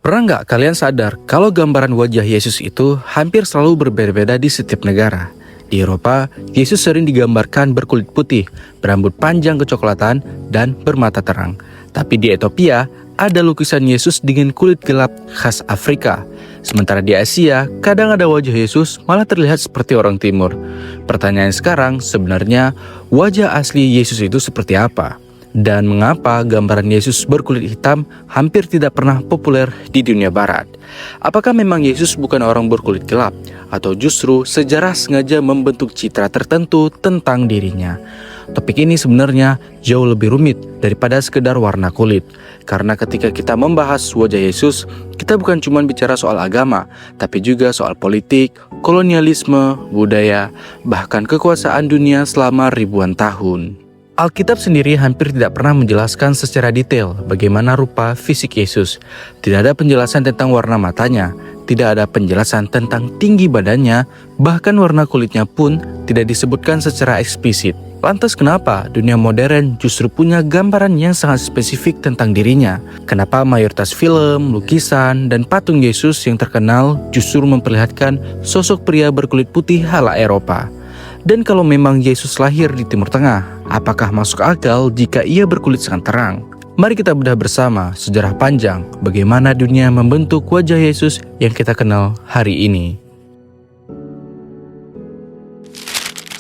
Pernah nggak kalian sadar kalau gambaran wajah Yesus itu hampir selalu berbeda-beda di setiap negara? Di Eropa, Yesus sering digambarkan berkulit putih, berambut panjang kecoklatan, dan bermata terang. Tapi di Ethiopia, ada lukisan Yesus dengan kulit gelap khas Afrika. Sementara di Asia, kadang ada wajah Yesus malah terlihat seperti orang Timur. Pertanyaan sekarang, sebenarnya wajah asli Yesus itu seperti apa? Dan mengapa gambaran Yesus berkulit hitam hampir tidak pernah populer di dunia barat? Apakah memang Yesus bukan orang berkulit gelap? Atau justru sejarah sengaja membentuk citra tertentu tentang dirinya? Topik ini sebenarnya jauh lebih rumit daripada sekedar warna kulit. Karena ketika kita membahas wajah Yesus, kita bukan cuma bicara soal agama, tapi juga soal politik, kolonialisme, budaya, bahkan kekuasaan dunia selama ribuan tahun. Alkitab sendiri hampir tidak pernah menjelaskan secara detail bagaimana rupa fisik Yesus. Tidak ada penjelasan tentang warna matanya, tidak ada penjelasan tentang tinggi badannya, bahkan warna kulitnya pun tidak disebutkan secara eksplisit. Lantas kenapa dunia modern justru punya gambaran yang sangat spesifik tentang dirinya? Kenapa mayoritas film, lukisan, dan patung Yesus yang terkenal justru memperlihatkan sosok pria berkulit putih ala Eropa? Dan kalau memang Yesus lahir di Timur Tengah, apakah masuk akal jika ia berkulit sangat terang? Mari kita bedah bersama sejarah panjang bagaimana dunia membentuk wajah Yesus yang kita kenal hari ini.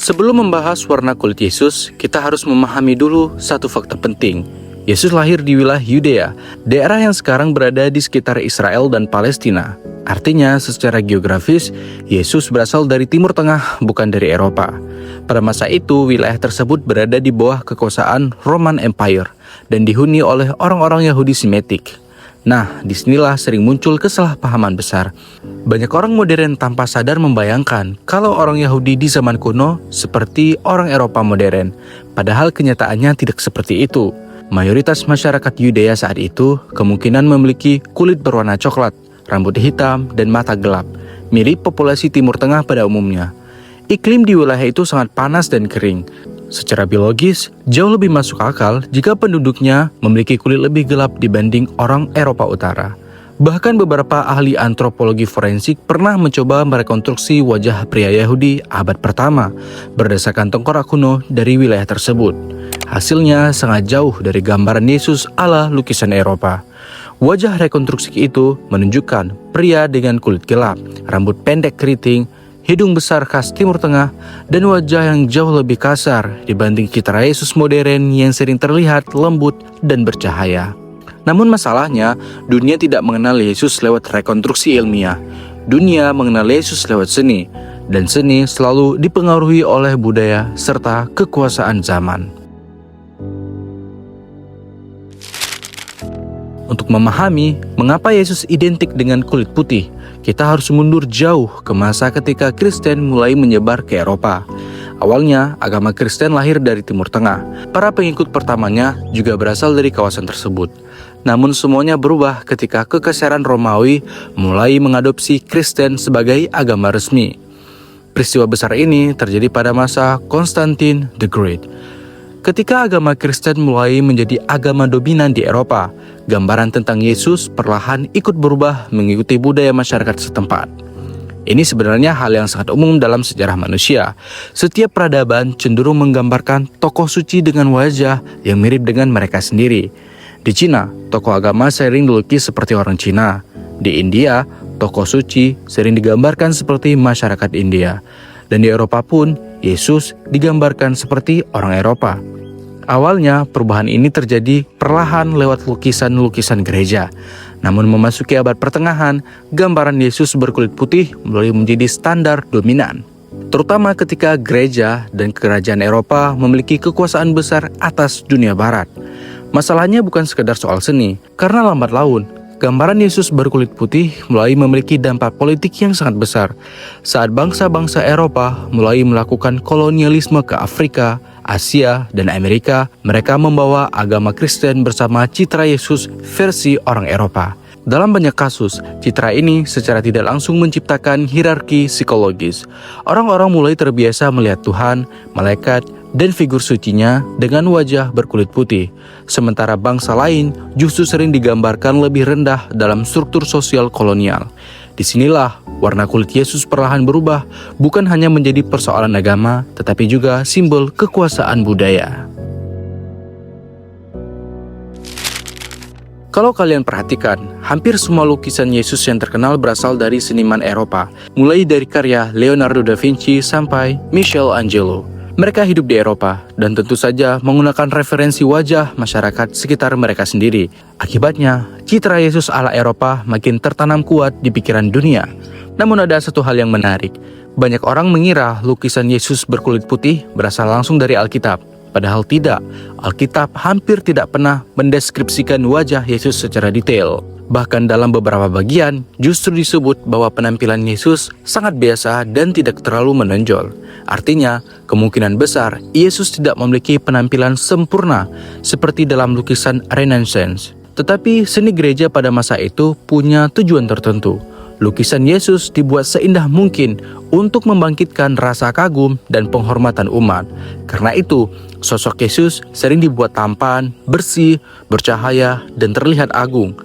Sebelum membahas warna kulit Yesus, kita harus memahami dulu satu fakta penting. Yesus lahir di wilayah Yudea, daerah yang sekarang berada di sekitar Israel dan Palestina. Artinya, secara geografis, Yesus berasal dari Timur Tengah, bukan dari Eropa. Pada masa itu, wilayah tersebut berada di bawah kekuasaan Roman Empire dan dihuni oleh orang-orang Yahudi Semitik. Nah, disinilah sering muncul kesalahpahaman besar. Banyak orang modern tanpa sadar membayangkan kalau orang Yahudi di zaman kuno seperti orang Eropa modern. Padahal kenyataannya tidak seperti itu. Mayoritas masyarakat Yudea saat itu kemungkinan memiliki kulit berwarna coklat, rambut hitam, dan mata gelap, mirip populasi Timur Tengah pada umumnya. Iklim di wilayah itu sangat panas dan kering. Secara biologis, jauh lebih masuk akal jika penduduknya memiliki kulit lebih gelap dibanding orang Eropa Utara. Bahkan beberapa ahli antropologi forensik pernah mencoba merekonstruksi wajah pria Yahudi abad pertama berdasarkan tengkorak kuno dari wilayah tersebut. Hasilnya sangat jauh dari gambaran Yesus ala lukisan Eropa. Wajah rekonstruksi itu menunjukkan pria dengan kulit gelap, rambut pendek keriting, hidung besar khas Timur Tengah, dan wajah yang jauh lebih kasar dibanding citra Yesus modern yang sering terlihat lembut dan bercahaya. Namun masalahnya, dunia tidak mengenal Yesus lewat rekonstruksi ilmiah. Dunia mengenal Yesus lewat seni, dan seni selalu dipengaruhi oleh budaya serta kekuasaan zaman. Untuk memahami mengapa Yesus identik dengan kulit putih, kita harus mundur jauh ke masa ketika Kristen mulai menyebar ke Eropa. Awalnya, agama Kristen lahir dari Timur Tengah. Para pengikut pertamanya juga berasal dari kawasan tersebut. Namun semuanya berubah ketika Kekaisaran Romawi mulai mengadopsi Kristen sebagai agama resmi. Peristiwa besar ini terjadi pada masa Constantine the Great. Ketika agama Kristen mulai menjadi agama dominan di Eropa, gambaran tentang Yesus perlahan ikut berubah mengikuti budaya masyarakat setempat. Ini sebenarnya hal yang sangat umum dalam sejarah manusia. Setiap peradaban cenderung menggambarkan tokoh suci dengan wajah yang mirip dengan mereka sendiri. Di Cina, tokoh agama sering dilukis seperti orang Cina. Di India, tokoh suci sering digambarkan seperti masyarakat India. Dan di Eropa pun, Yesus digambarkan seperti orang Eropa. Awalnya, perubahan ini terjadi perlahan lewat lukisan-lukisan gereja. Namun memasuki abad pertengahan, gambaran Yesus berkulit putih mulai menjadi standar dominan. Terutama ketika gereja dan kerajaan Eropa memiliki kekuasaan besar atas dunia barat. Masalahnya bukan sekedar soal seni, karena lambat laun, gambaran Yesus berkulit putih mulai memiliki dampak politik yang sangat besar. Saat bangsa-bangsa Eropa mulai melakukan kolonialisme ke Afrika, Asia, dan Amerika, mereka membawa agama Kristen bersama citra Yesus versi orang Eropa. Dalam banyak kasus, citra ini secara tidak langsung menciptakan hierarki psikologis. Orang-orang mulai terbiasa melihat Tuhan, malaikat, dan figur sucinya dengan wajah berkulit putih. Sementara bangsa lain justru sering digambarkan lebih rendah dalam struktur sosial kolonial. Disinilah warna kulit Yesus perlahan berubah, bukan hanya menjadi persoalan agama, tetapi juga simbol kekuasaan budaya. Kalau kalian perhatikan, hampir semua lukisan Yesus yang terkenal berasal dari seniman Eropa, mulai dari karya Leonardo da Vinci sampai Michelangelo. Mereka hidup di Eropa dan tentu saja menggunakan referensi wajah masyarakat sekitar mereka sendiri. Akibatnya, citra Yesus ala Eropa makin tertanam kuat di pikiran dunia. Namun ada satu hal yang menarik. Banyak orang mengira lukisan Yesus berkulit putih berasal langsung dari Alkitab. Padahal tidak, Alkitab hampir tidak pernah mendeskripsikan wajah Yesus secara detail. Bahkan dalam beberapa bagian, justru disebut bahwa penampilan Yesus sangat biasa dan tidak terlalu menonjol. Artinya, kemungkinan besar Yesus tidak memiliki penampilan sempurna seperti dalam lukisan Renaissance. Tetapi seni gereja pada masa itu punya tujuan tertentu. Lukisan Yesus dibuat seindah mungkin untuk membangkitkan rasa kagum dan penghormatan umat. Karena itu, sosok Yesus sering dibuat tampan, bersih, bercahaya, dan terlihat agung.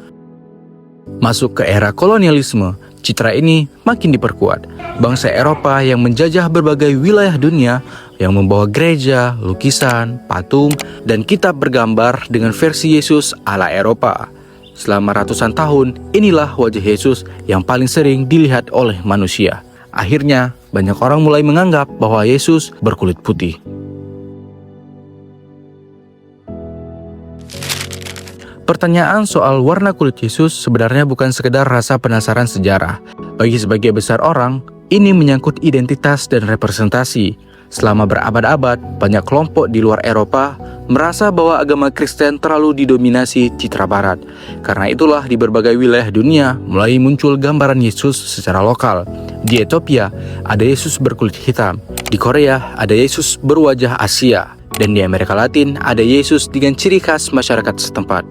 Masuk ke era kolonialisme, citra ini makin diperkuat. Bangsa Eropa yang menjajah berbagai wilayah dunia yang membawa gereja, lukisan, patung, dan kitab bergambar dengan versi Yesus ala Eropa. Selama ratusan tahun, inilah wajah Yesus yang paling sering dilihat oleh manusia. Akhirnya, banyak orang mulai menganggap bahwa Yesus berkulit putih. Pertanyaan soal warna kulit Yesus sebenarnya bukan sekedar rasa penasaran sejarah. Bagi sebagian besar orang, ini menyangkut identitas dan representasi. Selama berabad-abad, banyak kelompok di luar Eropa merasa bahwa agama Kristen terlalu didominasi citra Barat. Karena itulah di berbagai wilayah dunia mulai muncul gambaran Yesus secara lokal. Di Ethiopia ada Yesus berkulit hitam, di Korea ada Yesus berwajah Asia, dan di Amerika Latin ada Yesus dengan ciri khas masyarakat setempat.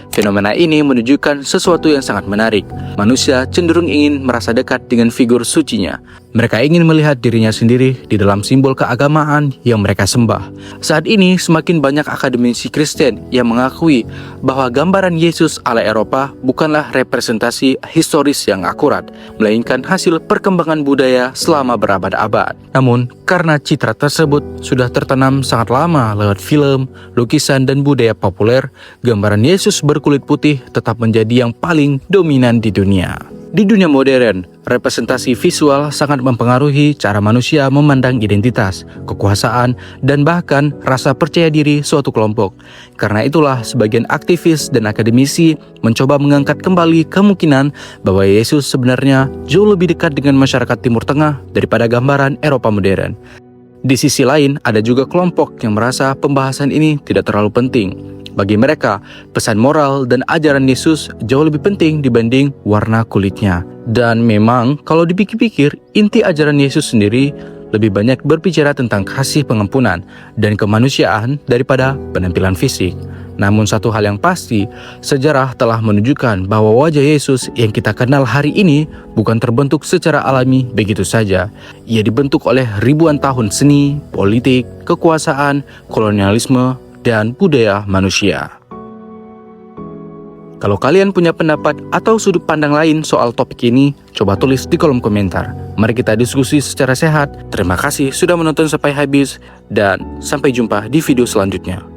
Fenomena ini menunjukkan sesuatu yang sangat menarik. Manusia cenderung ingin merasa dekat dengan figur sucinya. Mereka ingin melihat dirinya sendiri di dalam simbol keagamaan yang mereka sembah. Saat ini semakin banyak akademisi Kristen yang mengakui bahwa gambaran Yesus ala Eropa bukanlah representasi historis yang akurat, melainkan hasil perkembangan budaya selama berabad-abad. Namun, karena citra tersebut sudah tertanam sangat lama lewat film, lukisan, dan budaya populer, gambaran Yesus berkulit putih tetap menjadi yang paling dominan di dunia. Di dunia modern, representasi visual sangat mempengaruhi cara manusia memandang identitas, kekuasaan, dan bahkan rasa percaya diri suatu kelompok. Karena itulah sebagian aktivis dan akademisi mencoba mengangkat kembali kemungkinan bahwa Yesus sebenarnya jauh lebih dekat dengan masyarakat Timur Tengah daripada gambaran Eropa modern. Di sisi lain, ada juga kelompok yang merasa pembahasan ini tidak terlalu penting. Bagi mereka, pesan moral dan ajaran Yesus jauh lebih penting dibanding warna kulitnya. Dan memang, kalau dipikir-pikir, inti ajaran Yesus sendiri lebih banyak berbicara tentang kasih pengampunan dan kemanusiaan daripada penampilan fisik. Namun satu hal yang pasti, sejarah telah menunjukkan bahwa wajah Yesus yang kita kenal hari ini bukan terbentuk secara alami begitu saja. Ia dibentuk oleh ribuan tahun seni, politik, kekuasaan, kolonialisme, dan budaya manusia. Kalau kalian punya pendapat atau sudut pandang lain soal topik ini, coba tulis di kolom komentar. Mari kita diskusi secara sehat. Terima kasih sudah menonton sampai habis, dan sampai jumpa di video selanjutnya.